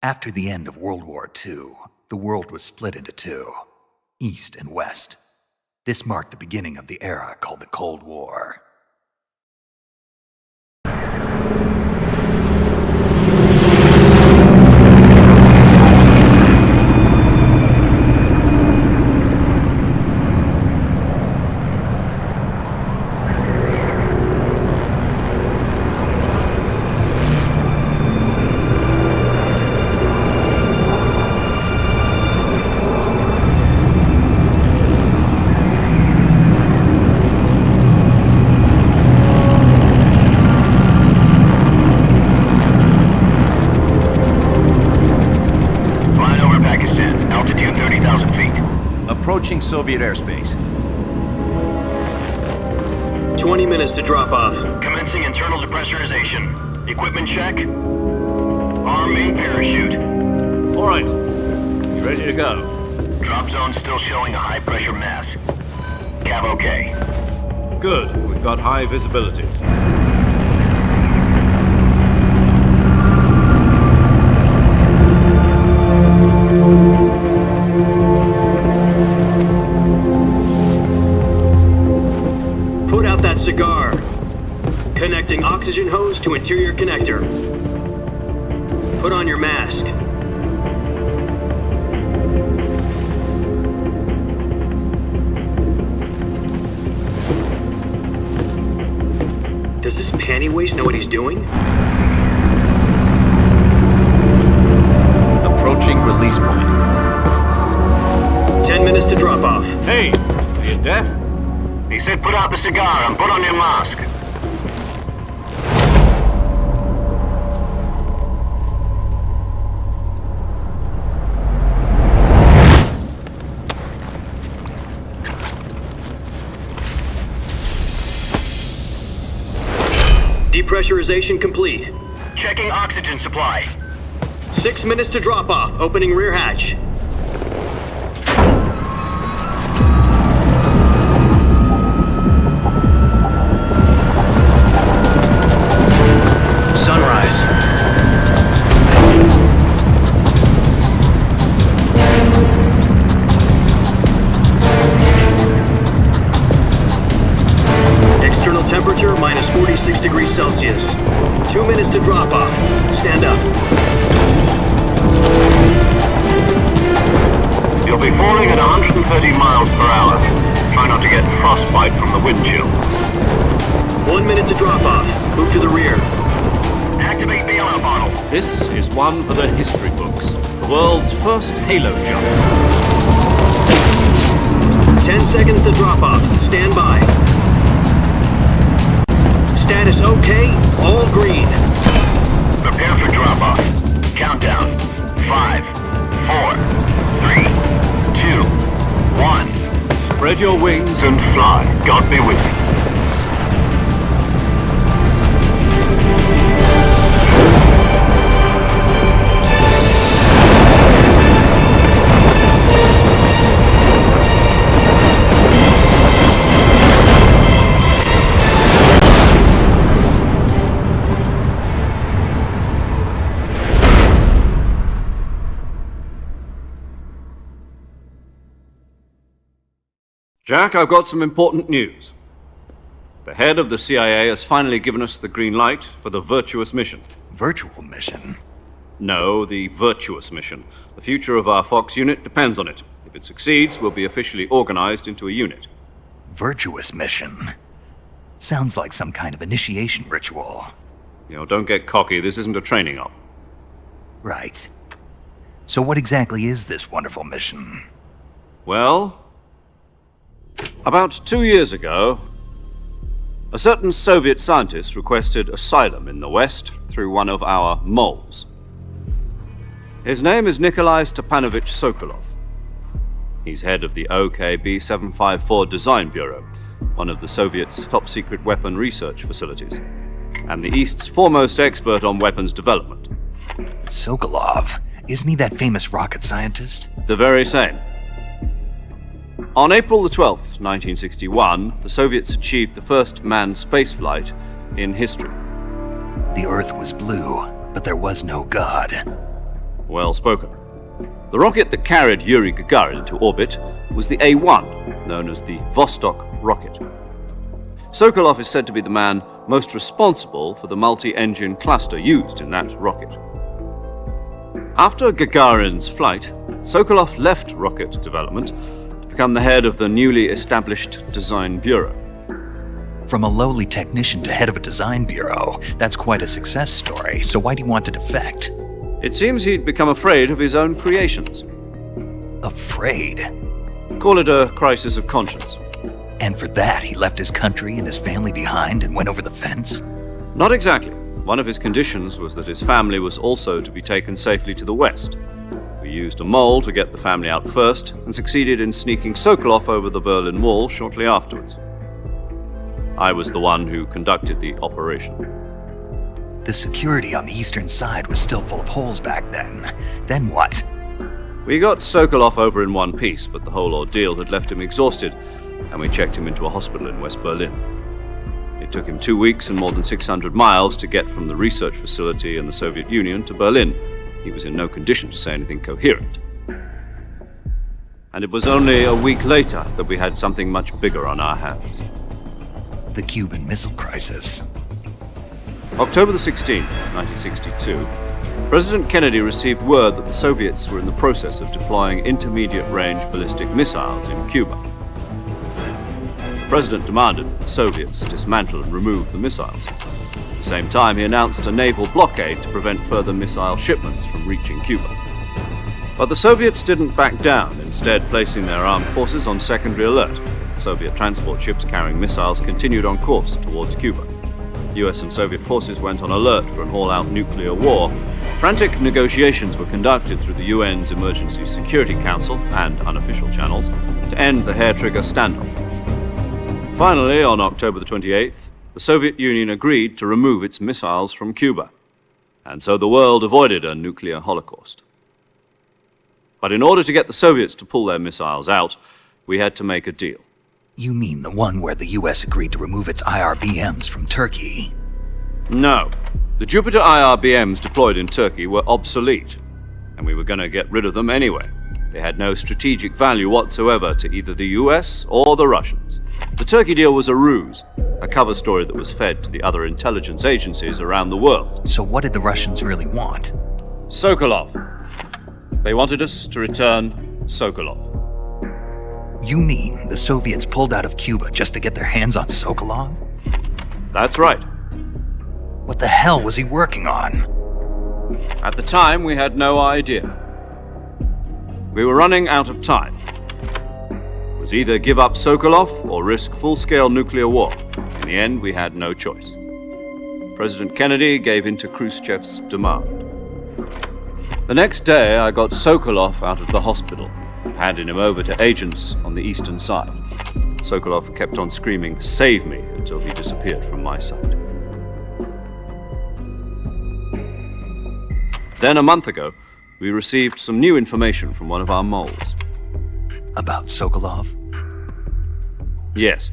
After the end of World War II, the world was split into two, East and West. This marked the beginning of the era called the Cold War. Approaching Soviet airspace. 20 minutes to drop off. Commencing internal depressurization. Equipment check. Arm main parachute. All right. You ready to go? Drop zone still showing a high pressure mass. Cav okay. Good. We've got high visibility. Put out that cigar. Connecting oxygen hose to interior connector. Put on your mask. Does this panty waste know what he's doing? Approaching release point. 10 minutes to drop off. Hey, are you deaf? He said put out the cigar and put on your mask. Depressurization complete. Checking oxygen supply. 6 minutes to drop off. Opening rear hatch. Temperature minus 46 degrees Celsius. 2 minutes to drop off. Stand up. You'll be falling at 130 miles per hour. Try not to get frostbite from the wind chill. 1 minute to drop off. Move to the rear. Activate bailout bottle. This is one for the history books. The world's first halo jump. 10 seconds to drop off. Stand by. Status okay, all green. Prepare for drop-off. Countdown. 5, 4, 3, 2, 1. Spread your wings And fly. God be with you. Jack, I've got some important news. The head of the CIA has finally given us the green light for the virtuous mission. Virtual mission? No, the virtuous mission. The future of our Fox unit depends on it. If it succeeds, we'll be officially organized into a unit. Virtuous mission? Sounds like some kind of initiation ritual. You know, don't get cocky. This isn't a training op. Right. So what exactly is this wonderful mission? Well, about 2 years ago, a certain Soviet scientist requested asylum in the West through one of our moles. His name is Nikolai Stepanovich Sokolov. He's head of the OKB-754 Design Bureau, one of the Soviets' top-secret weapon research facilities, and the East's foremost expert on weapons development. Sokolov? Isn't he that famous rocket scientist? The very same. On April the 12th, 1961, the Soviets achieved the first manned spaceflight in history. The Earth was blue, but there was no God. Well spoken. The rocket that carried Yuri Gagarin into orbit was the A-1, known as the Vostok rocket. Sokolov is said to be the man most responsible for the multi-engine cluster used in that rocket. After Gagarin's flight, Sokolov left rocket development to become the head of the newly established design bureau. From a lowly technician to head of a design bureau, that's quite a success story, so why do you want to defect? It seems he'd become afraid of his own creations. Afraid? Call it a crisis of conscience. And for that, he left his country and his family behind and went over the fence? Not exactly. One of his conditions was that his family was also to be taken safely to the west. We used a mole to get the family out first and succeeded in sneaking Sokolov over the Berlin Wall shortly afterwards. I was the one who conducted the operation. The security on the eastern side was still full of holes back then. Then what? We got Sokolov over in one piece, but the whole ordeal had left him exhausted, and we checked him into a hospital in West Berlin. It took him 2 weeks and more than 600 miles to get from the research facility in the Soviet Union to Berlin. He was in no condition to say anything coherent. And it was only a week later that we had something much bigger on our hands. The Cuban Missile Crisis. October the 16th, 1962, President Kennedy received word that the Soviets were in the process of deploying intermediate-range ballistic missiles in Cuba. The President demanded that the Soviets dismantle and remove the missiles. At the same time, he announced a naval blockade to prevent further missile shipments from reaching Cuba. But the Soviets didn't back down, instead placing their armed forces on secondary alert. Soviet transport ships carrying missiles continued on course towards Cuba. US and Soviet forces went on alert for an all-out nuclear war. Frantic negotiations were conducted through the UN's Emergency Security Council and unofficial channels to end the hair-trigger standoff. Finally, on October the 28th, the Soviet Union agreed to remove its missiles from Cuba, and so the world avoided a nuclear holocaust. But in order to get the Soviets to pull their missiles out, we had to make a deal. You mean the one where the US agreed to remove its IRBMs from Turkey? No. The Jupiter IRBMs deployed in Turkey were obsolete, and we were going to get rid of them anyway. They had no strategic value whatsoever to either the US or the Russians. The Turkey deal was a ruse, a cover story that was fed to the other intelligence agencies around the world. So what did the Russians really want? Sokolov. They wanted us to return Sokolov. You mean the Soviets pulled out of Cuba just to get their hands on Sokolov? That's right. What the hell was he working on? At the time, we had no idea. We were running out of time. It was either give up Sokolov or risk full-scale nuclear war. In the end, we had no choice. President Kennedy gave in to Khrushchev's demand. The next day, I got Sokolov out of the hospital, handing him over to agents on the eastern side. Sokolov kept on screaming, "Save me," until he disappeared from my sight. Then a month ago, we received some new information from one of our moles. About Sokolov? Yes.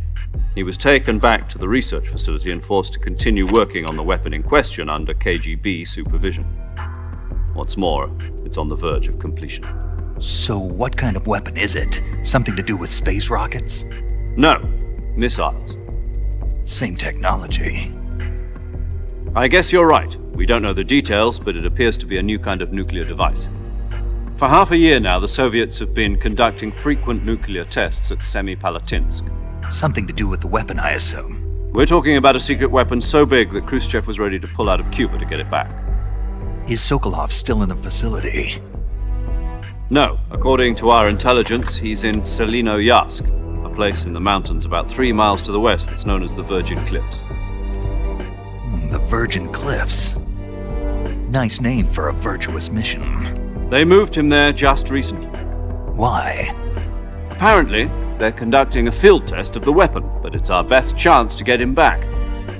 He was taken back to the research facility and forced to continue working on the weapon in question under KGB supervision. What's more, it's on the verge of completion. So what kind of weapon is it? Something to do with space rockets? No, missiles. Same technology. I guess you're right. We don't know the details, but it appears to be a new kind of nuclear device. For half a year now, the Soviets have been conducting frequent nuclear tests at Semipalatinsk. Something to do with the weapon, I assume. We're talking about a secret weapon so big that Khrushchev was ready to pull out of Cuba to get it back. Is Sokolov still in the facility? No. According to our intelligence, he's in Selinoyarsk, a place in the mountains about 3 miles to the west that's known as the Virgin Cliffs. The Virgin Cliffs. Nice name for a virtuous mission. They moved him there just recently. Why? Apparently, they're conducting a field test of the weapon, but it's our best chance to get him back.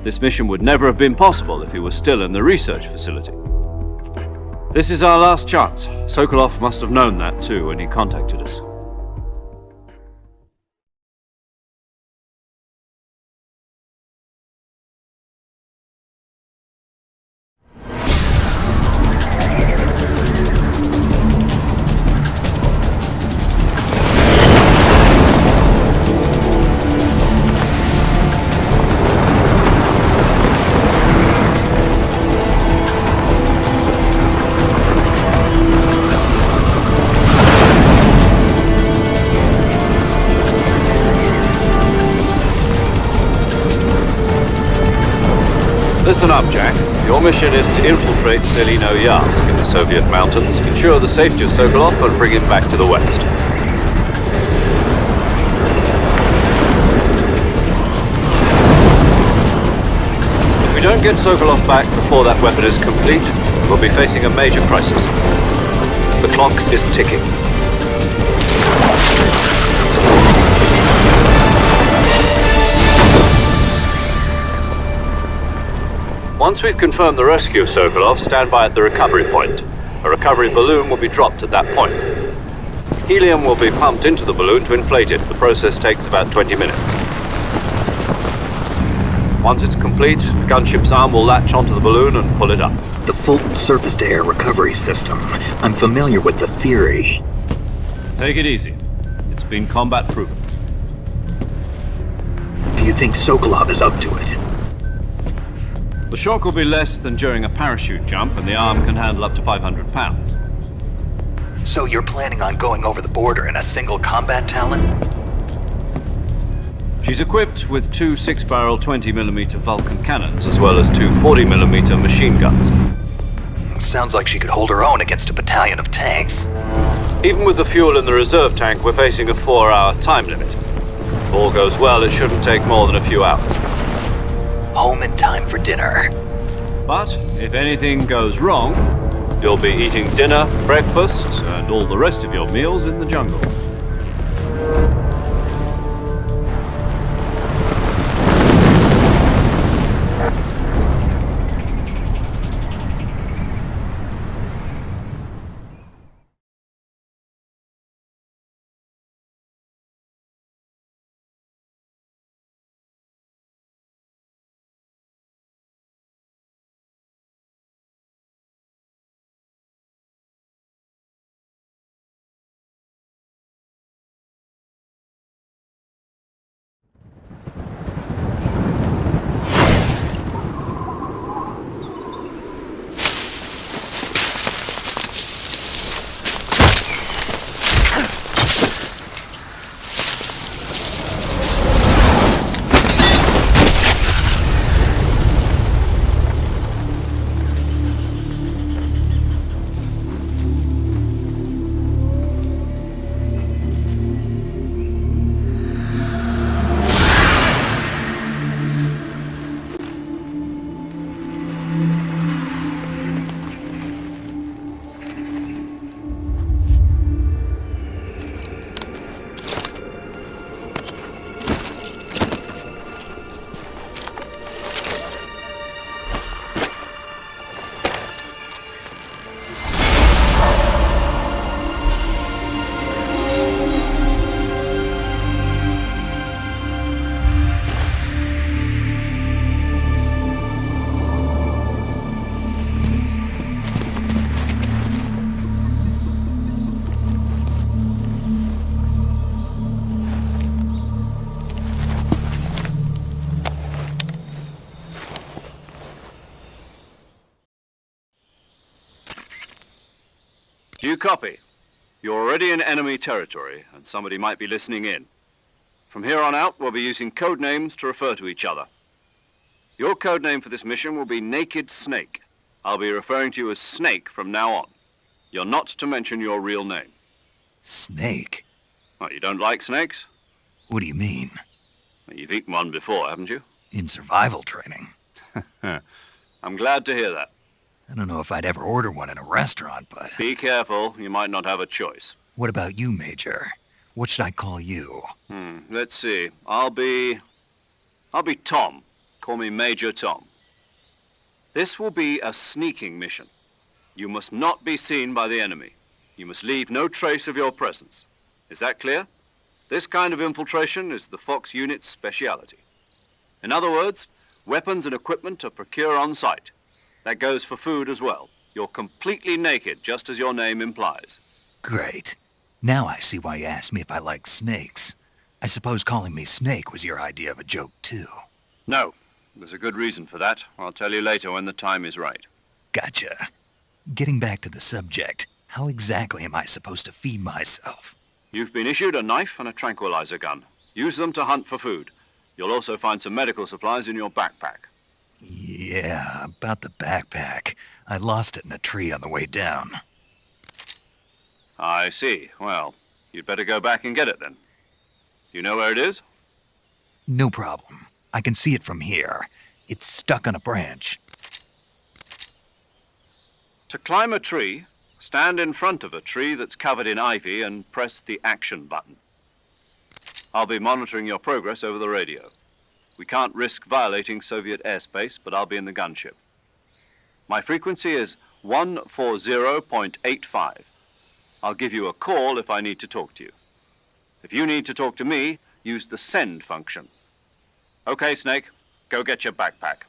This mission would never have been possible if he was still in the research facility. This is our last chance. Sokolov must have known that too when he contacted us. Listen up, Jack. Your mission is to infiltrate Selino-Yarsk in the Soviet mountains, ensure the safety of Sokolov, and bring him back to the West. If we don't get Sokolov back before that weapon is complete, we'll be facing a major crisis. The clock is ticking. Once we've confirmed the rescue of Sokolov, stand by at the recovery point. A recovery balloon will be dropped at that point. Helium will be pumped into the balloon to inflate it. The process takes about 20 minutes. Once it's complete, the gunship's arm will latch onto the balloon and pull it up. The Fulton surface-to-air recovery system. I'm familiar with the theory. Take it easy. It's been combat-proven. Do you think Sokolov is up to it? The shock will be less than during a parachute jump, and the arm can handle up to 500 pounds. So you're planning on going over the border in a single combat Talon? She's equipped with two 6-barrel 20mm Vulcan cannons, as well as two 40mm machine guns. Sounds like she could hold her own against a battalion of tanks. Even with the fuel in the reserve tank, we're facing a 4-hour time limit. If all goes well, it shouldn't take more than a few hours. Home in time for dinner. But if anything goes wrong, you'll be eating dinner, breakfast, and all the rest of your meals in the jungle. Do you copy? You're already in enemy territory, and somebody might be listening in. From here on out, we'll be using code names to refer to each other. Your code name for this mission will be Naked Snake. I'll be referring to you as Snake from now on. You're not to mention your real name. Snake? Well, you don't like snakes? What do you mean? Well, you've eaten one before, haven't you? In survival training. I'm glad to hear that. I don't know if I'd ever order one in a restaurant, but... Be careful, you might not have a choice. What about you, Major? What should I call you? Let's see. I'll be Tom. Call me Major Tom. This will be a sneaking mission. You must not be seen by the enemy. You must leave no trace of your presence. Is that clear? This kind of infiltration is the Fox unit's speciality. In other words, weapons and equipment are procured on site. That goes for food as well. You're completely naked, just as your name implies. Great. Now I see why you asked me if I like snakes. I suppose calling me Snake was your idea of a joke, too. No. There's a good reason for that. I'll tell you later when the time is right. Gotcha. Getting back to the subject, how exactly am I supposed to feed myself? You've been issued a knife and a tranquilizer gun. Use them to hunt for food. You'll also find some medical supplies in your backpack. Yeah, about the backpack. I lost it in a tree on the way down. I see. Well, you'd better go back and get it then. You know where it is? No problem. I can see it from here. It's stuck on a branch. To climb a tree, stand in front of a tree that's covered in ivy and press the action button. I'll be monitoring your progress over the radio. We can't risk violating Soviet airspace, but I'll be in the gunship. My frequency is 140.85. I'll give you a call if I need to talk to you. If you need to talk to me, use the send function. Okay, Snake, go get your backpack.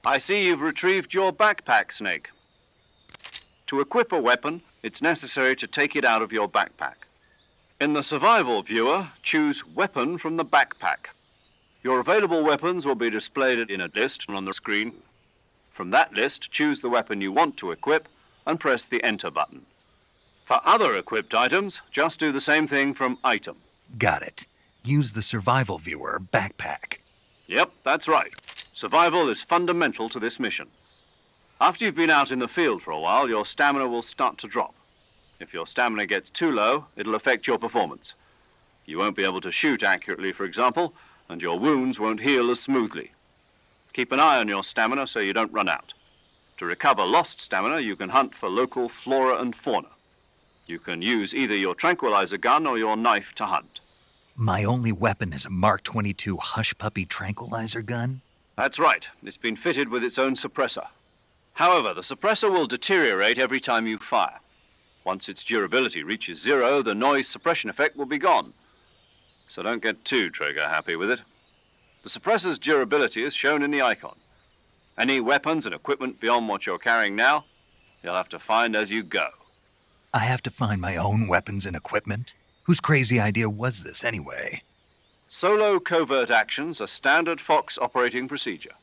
I see you've retrieved your backpack, Snake. To equip a weapon, it's necessary to take it out of your backpack. In the survival viewer, choose Weapon from the backpack. Your available weapons will be displayed in a list on the screen. From that list, choose the weapon you want to equip and press the Enter button. For other equipped items, just do the same thing from Item. Got it. Use the survival viewer backpack. Yep, that's right. Survival is fundamental to this mission. After you've been out in the field for a while, your stamina will start to drop. If your stamina gets too low, it'll affect your performance. You won't be able to shoot accurately, for example, and your wounds won't heal as smoothly. Keep an eye on your stamina so you don't run out. To recover lost stamina, you can hunt for local flora and fauna. You can use either your tranquilizer gun or your knife to hunt. My only weapon is a Mark 22 Hush Puppy tranquilizer gun? That's right. It's been fitted with its own suppressor. However, the suppressor will deteriorate every time you fire. Once its durability reaches 0, the noise suppression effect will be gone. So don't get too trigger-happy with it. The suppressor's durability is shown in the icon. Any weapons and equipment beyond what you're carrying now, you'll have to find as you go. I have to find my own weapons and equipment? Whose crazy idea was this, anyway? Solo covert actions are standard Fox operating procedure.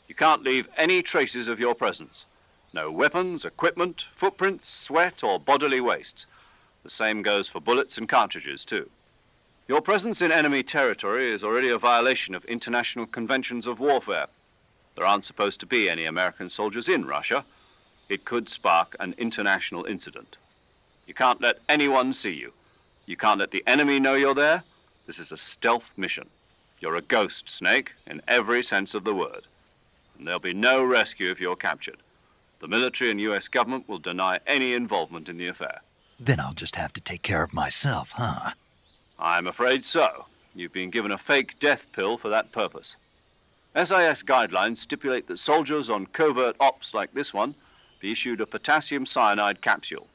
You can't leave any traces of your presence. No weapons, equipment, footprints, sweat, or bodily wastes. The same goes for bullets and cartridges, too. Your presence in enemy territory is already a violation of international conventions of warfare. There aren't supposed to be any American soldiers in Russia. It could spark an international incident. You can't let anyone see you. You can't let the enemy know you're there. This is a stealth mission. You're a ghost, Snake, in every sense of the word. And there'll be no rescue if you're captured. The military and U.S. government will deny any involvement in the affair. Then I'll just have to take care of myself, huh? I'm afraid so. You've been given a fake death pill for that purpose. SIS guidelines stipulate that soldiers on covert ops like this one be issued a potassium cyanide capsule.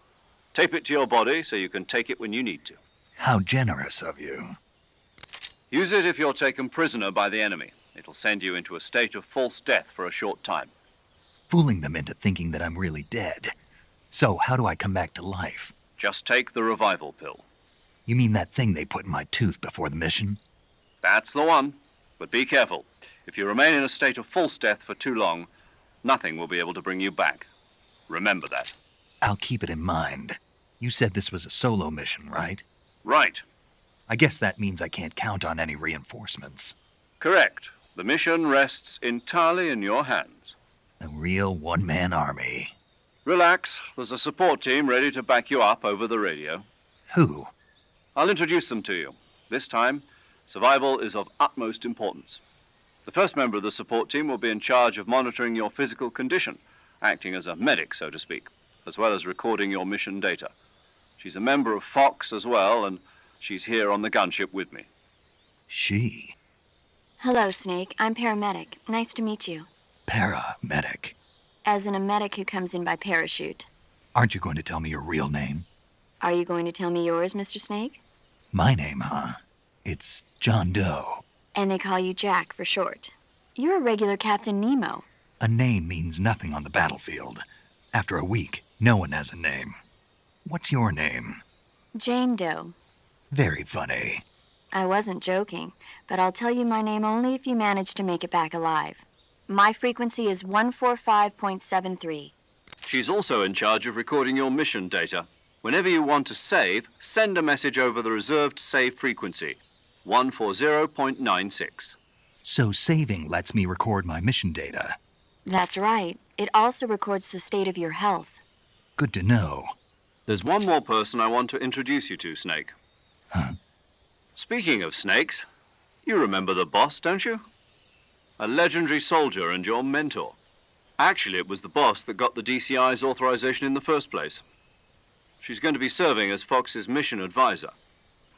Tape it to your body so you can take it when you need to. How generous of you. Use it if you're taken prisoner by the enemy. It'll send you into a state of false death for a short time. Fooling them into thinking that I'm really dead. So how do I come back to life? Just take the revival pill. You mean that thing they put in my tooth before the mission? That's the one. But be careful. If you remain in a state of false death for too long, nothing will be able to bring you back. Remember that. I'll keep it in mind. You said this was a solo mission, right? Right. I guess that means I can't count on any reinforcements. Correct. The mission rests entirely in your hands. A real one-man army. Relax, there's a support team ready to back you up over the radio. Who? I'll introduce them to you. This time, survival is of utmost importance. The first member of the support team will be in charge of monitoring your physical condition, acting as a medic, so to speak, as well as recording your mission data. She's a member of Fox as well, and she's here on the gunship with me. She? Hello, Snake. I'm paramedic. Nice to meet you. Paramedic. As in a medic who comes in by parachute. Aren't you going to tell me your real name? Are you going to tell me yours, Mr. Snake? My name, huh? It's John Doe. And they call you Jack for short. You're a regular Captain Nemo. A name means nothing on the battlefield. After a week, no one has a name. What's your name? Jane Doe. Very funny. I wasn't joking, but I'll tell you my name only if you manage to make it back alive. My frequency is 145.73. She's also in charge of recording your mission data. Whenever you want to save, send a message over the reserved save frequency, 140.96. So saving lets me record my mission data. That's right. It also records the state of your health. Good to know. There's one more person I want to introduce you to, Snake. Huh? Speaking of snakes, you remember the boss, don't you? A legendary soldier and your mentor. Actually, it was the boss that got the DCI's authorization in the first place. She's going to be serving as Fox's mission advisor.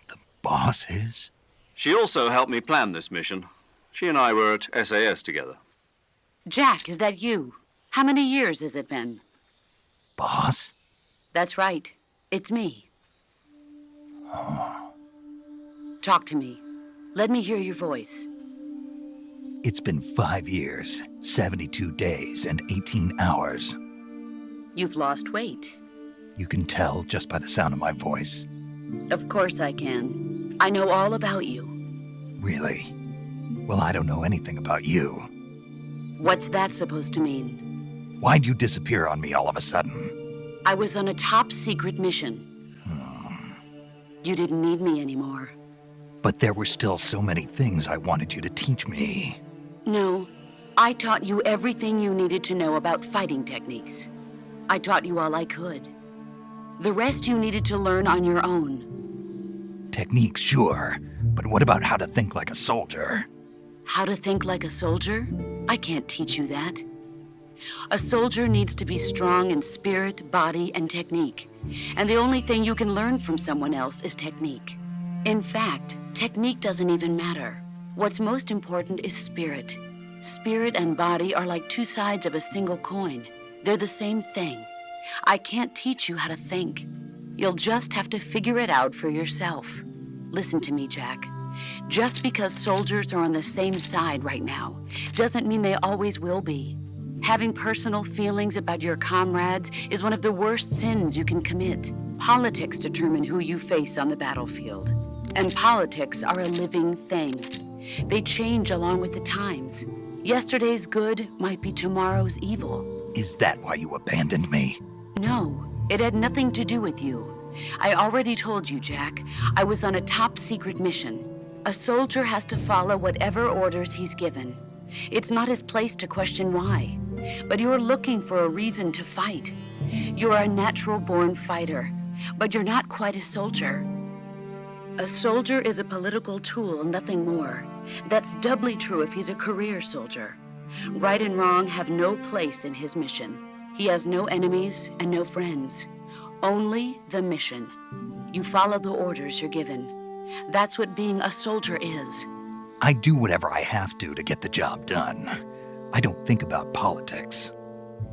The boss is? She also helped me plan this mission. She and I were at SAS together. Jack, is that you? How many years has it been? Boss? That's right. It's me. Talk to me. Let me hear your voice. It's been 5 years, 72 days, and 18 hours. You've lost weight. You can tell just by the sound of my voice. Of course I can. I know all about you. Really? Well, I don't know anything about you. What's that supposed to mean? Why'd you disappear on me all of a sudden? I was on a top secret mission. You didn't need me anymore. But there were still so many things I wanted you to teach me. No, I taught you everything you needed to know about fighting techniques. I taught you all I could. The rest you needed to learn on your own. Techniques, sure. But what about how to think like a soldier? How to think like a soldier? I can't teach you that. A soldier needs to be strong in spirit, body, and technique. And the only thing you can learn from someone else is technique. In fact, technique doesn't even matter. What's most important is spirit. Spirit and body are like two sides of a single coin. They're the same thing. I can't teach you how to think. You'll just have to figure it out for yourself. Listen to me, Jack. Just because soldiers are on the same side right now doesn't mean they always will be. Having personal feelings about your comrades is one of the worst sins you can commit. Politics determine who you face on the battlefield. And politics are a living thing. They change along with the times. Yesterday's good might be tomorrow's evil. Is that why you abandoned me? No, it had nothing to do with you. I already told you, Jack. I was on a top secret mission. A soldier has to follow whatever orders he's given. It's not his place to question why. But you're looking for a reason to fight. You're a natural-born fighter, but you're not quite a soldier. A soldier is a political tool, nothing more. That's doubly true if he's a career soldier. Right and wrong have no place in his mission. He has no enemies and no friends. Only the mission. You follow the orders you're given. That's what being a soldier is. I do whatever I have to get the job done. I don't think about politics.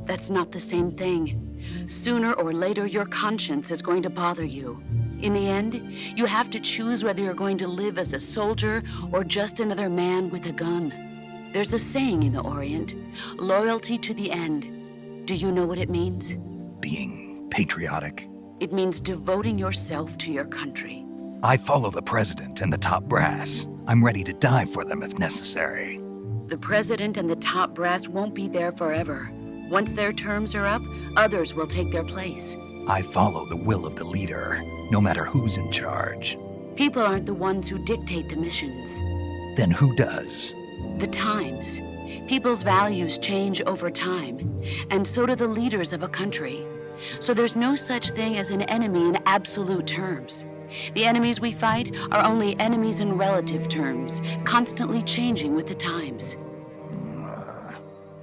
That's not the same thing. Sooner or later, your conscience is going to bother you. In the end, you have to choose whether you're going to live as a soldier or just another man with a gun. There's a saying in the Orient, loyalty to the end. Do you know what it means? Being patriotic. It means devoting yourself to your country. I follow the president and the top brass. I'm ready to die for them if necessary. The president and the top brass won't be there forever. Once their terms are up, others will take their place. I follow the will of the leader, no matter who's in charge. People aren't the ones who dictate the missions. Then who does? The times. People's values change over time, and so do the leaders of a country. So there's no such thing as an enemy in absolute terms. The enemies we fight are only enemies in relative terms, constantly changing with the times.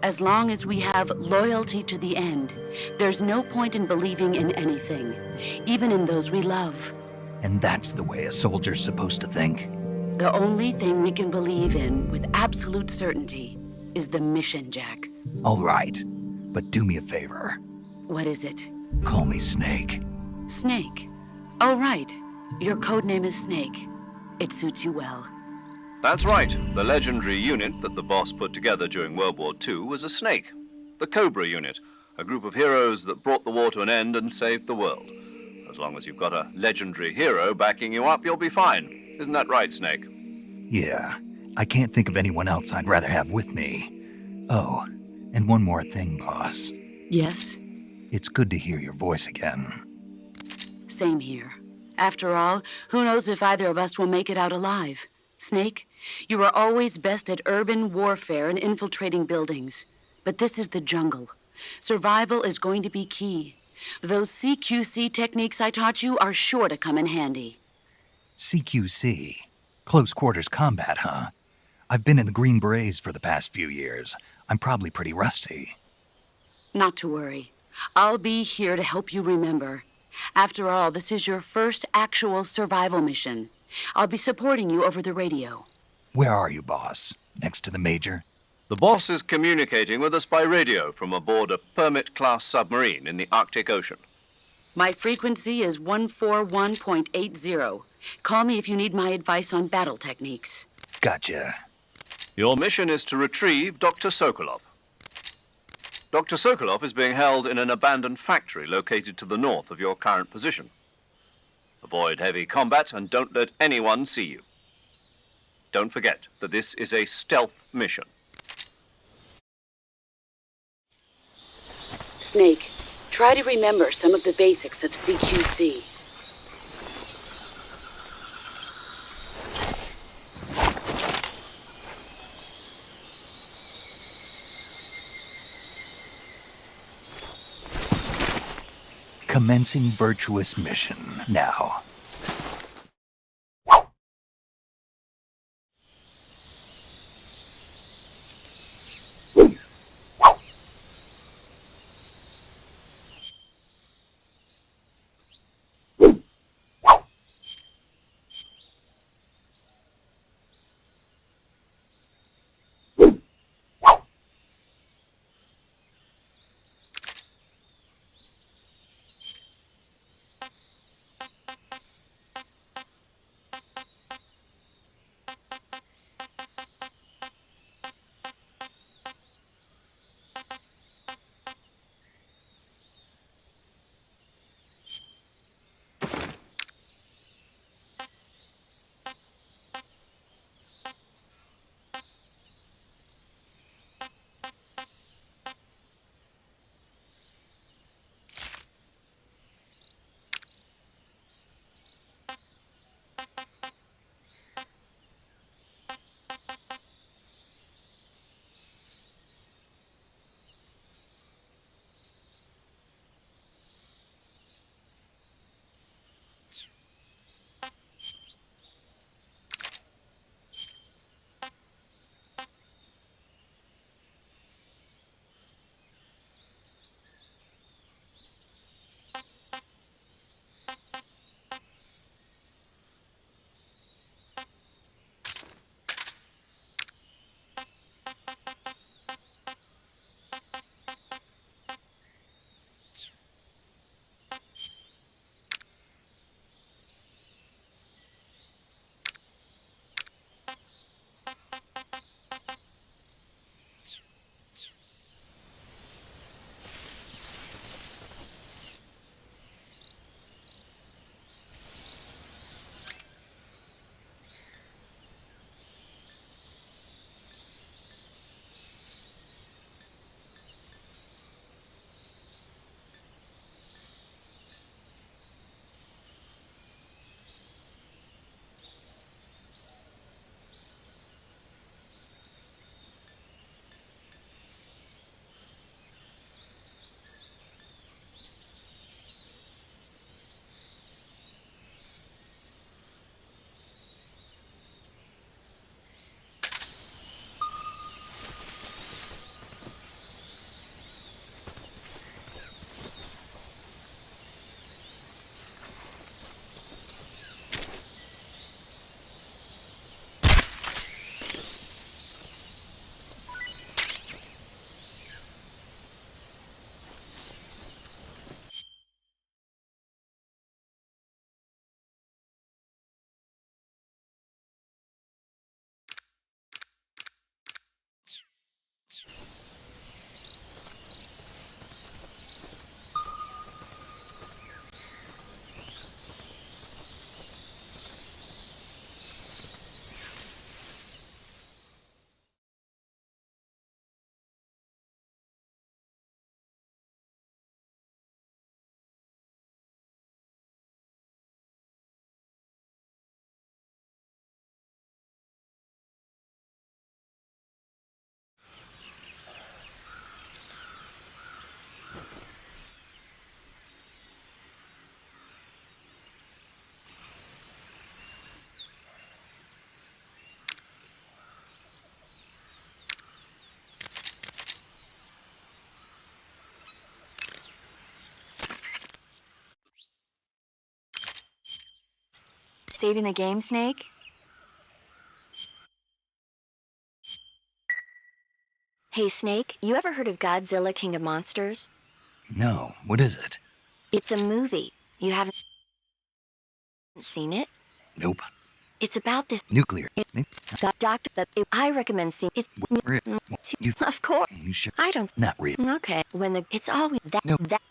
As long as we have loyalty to the end, there's no point in believing in anything, even in those we love. And that's the way a soldier's supposed to think? The only thing we can believe in with absolute certainty is the mission, Jack. All right, but do me a favor. What is it? Call me Snake. Snake. Oh, right. Your codename is Snake. It suits you well. That's right. The legendary unit that the boss put together during World War II was a snake. The Cobra unit, a group of heroes that brought the war to an end and saved the world. As long as you've got a legendary hero backing you up, you'll be fine. Isn't that right, Snake? Yeah, I can't think of anyone else I'd rather have with me. Oh, and one more thing, boss. Yes? It's good to hear your voice again. Same here. After all, who knows if either of us will make it out alive? Snake, you are always best at urban warfare and infiltrating buildings. But this is the jungle. Survival is going to be key. Those CQC techniques I taught you are sure to come in handy. CQC? Close quarters combat, huh? I've been in the Green Berets for the past few years. I'm probably pretty rusty. Not to worry. I'll be here to help you remember. After all, this is your first actual survival mission. I'll be supporting you over the radio. Where are you, boss? Next to the Major? The boss is communicating with us by radio from aboard a Permit-class submarine in the Arctic Ocean. My frequency is 141.80. Call me if you need my advice on battle techniques. Gotcha. Your mission is to retrieve Dr. Sokolov. Dr. Sokolov is being held in an abandoned factory located to the north of your current position. Avoid heavy combat and don't let anyone see you. Don't forget that this is a stealth mission. Snake, try to remember some of the basics of CQC. Commencing virtuous mission now. Saving the game, Snake? Hey, Snake, you ever heard of Godzilla King of Monsters? No, what is it? It's a movie. You haven't seen it? Nope. It's about this Nuclear. doctor that I recommend seeing it. You, Of course. you sure? I don't. Not real. Okay. When the it's always that No. that.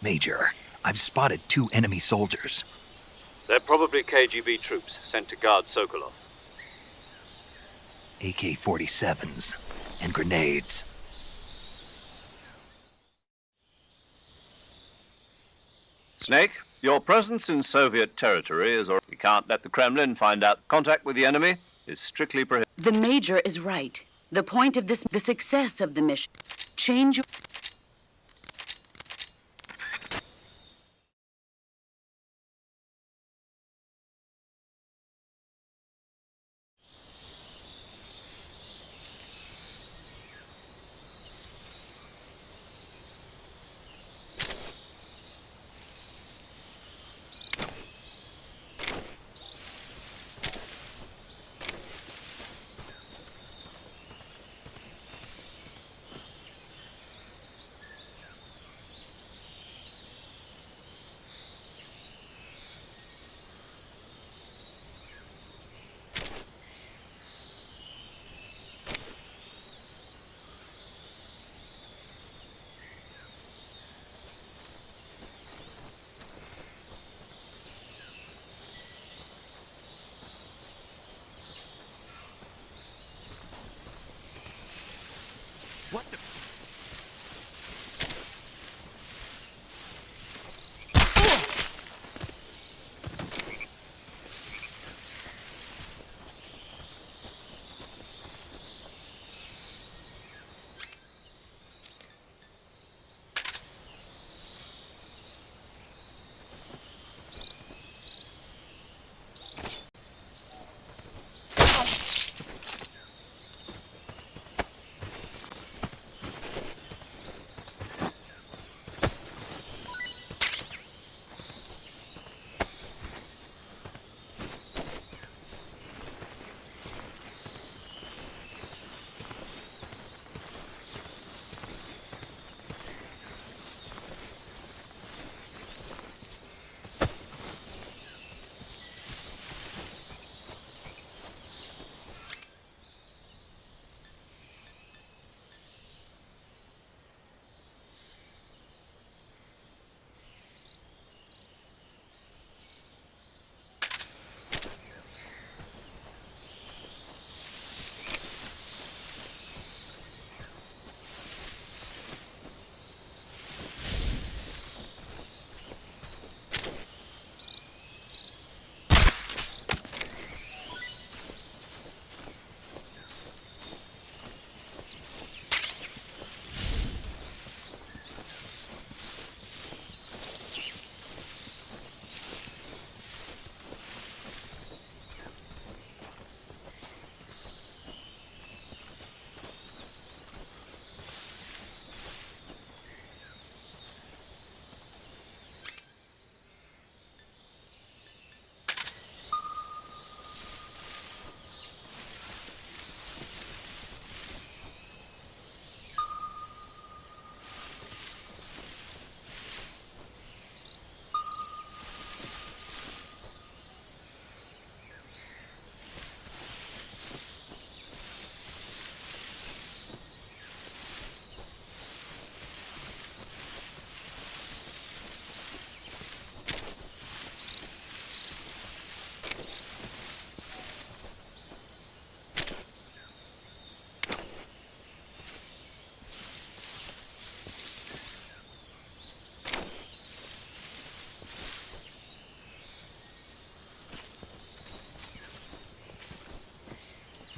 Major, I've spotted 2 enemy soldiers. They're probably KGB troops sent to guard Sokolov. AK-47s and grenades. Snake, your presence in Soviet territory is... We can't let the Kremlin find out. Contact with the enemy is strictly prohibited. The Major is right. The point of this, the success of the mission, change your... What the...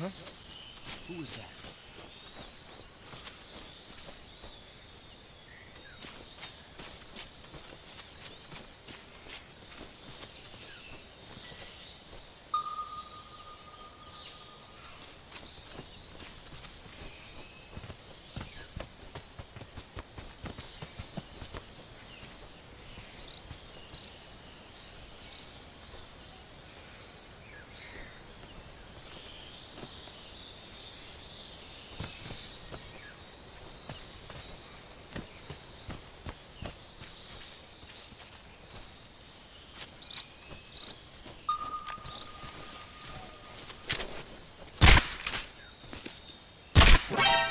Huh? Who was that?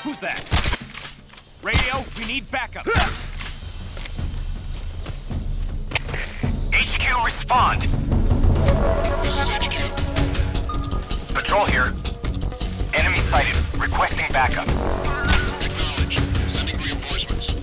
Who's that? Radio, we need backup. respond. This is HQ. Patrol here. Enemy sighted. Requesting backup. Acknowledge. Sending reinforcements.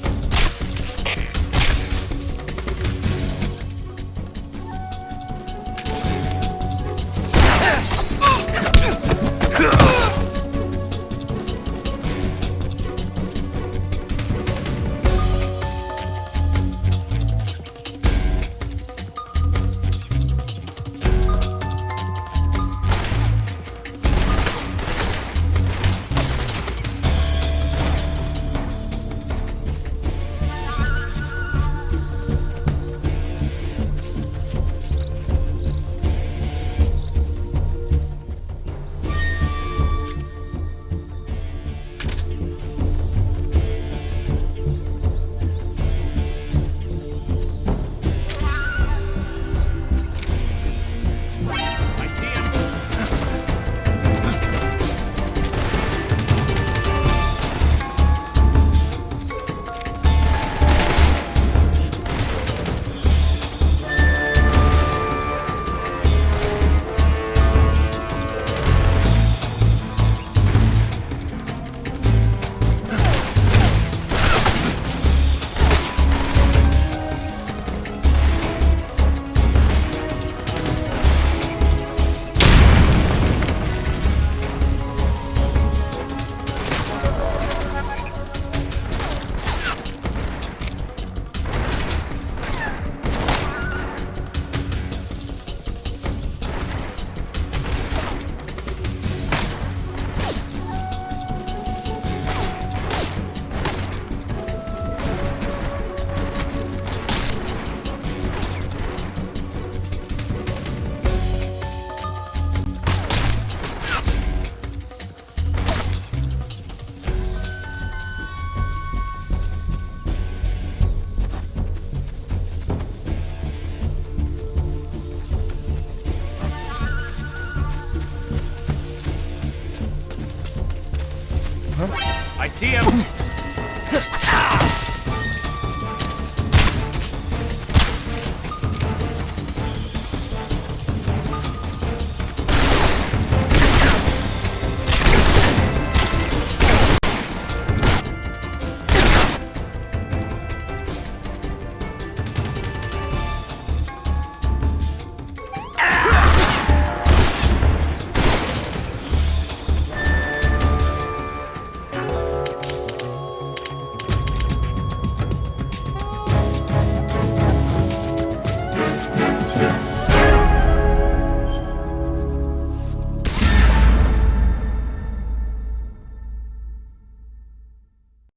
I see him.